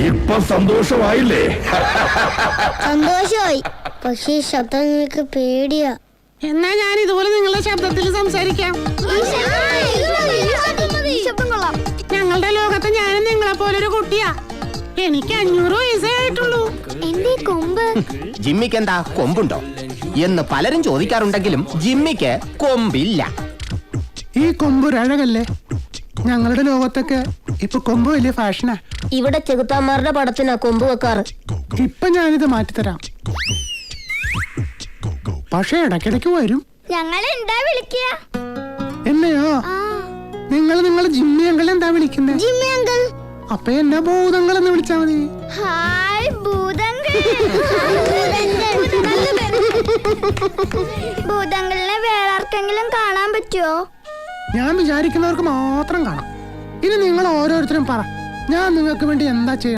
ഇപ്പൊ സന്തോഷമായില്ലേ? സന്തോഷമായി, പക്ഷേ ശബ്ദം നിങ്ങൾക്ക് പേടിയാ. എന്നാ ഞാൻ ഇതുപോലെ നിങ്ങളുടെ ശബ്ദത്തിൽ സംസാരിക്കാം. ഞങ്ങളുടെ ലോകത്ത് ഞാനും നിങ്ങളെ പോലൊരു കുട്ടിയാ. എനിക്ക് 500 വയസ്സേ ആയിട്ടുള്ളൂ. എന്റെ കൊമ്പ് ജിമ്മിക്ക് എന്താ കൊമ്പുണ്ടോ എന്ന് പലരും ചോദിക്കാറുണ്ടെങ്കിലും ജിമ്മിക്ക് കൊമ്പില്ല. ഈ കൊമ്പൊരഴകല്ലേ? ഞങ്ങളുടെ ലോകത്തൊക്കെ ഇപ്പൊ കൊമ്പ് വലിയ ഫാഷനാ. ഇവിടെ ചെകുത്താന്മാരുടെ പടത്തിനാ കൊമ്പ് വെക്കാറ്. ഇപ്പൊ ഞാനിത് മാറ്റിത്തരാം, പക്ഷെ ഇടയ്ക്കിടയ്ക്ക് വരും. ഞങ്ങൾ എന്താ വിളിക്കുക? എന്നെയോ? നിങ്ങൾ ജിമ്മി അങ്കിൾ എന്താ വിളിക്കുന്നേ? Jimmy uncle. അപ്പൊ എന്നെ ഭൂതങ്ങൾ എന്ന് വിളിച്ചാ മതി. ഹായ് ഭൂതങ്ങൾ. ഭൂതങ്ങളിനെ വേറെ ആർക്കെങ്കിലും കാണാൻ പറ്റുമോ? ഞാൻ വിചാരിക്കുന്നവർക്ക് മാത്രം കാണാം. ഇനി നിങ്ങൾ ഓരോരുത്തരും പറ, ഞാൻ നിങ്ങൾക്ക് വേണ്ടി എന്താ ചെയ്യുക?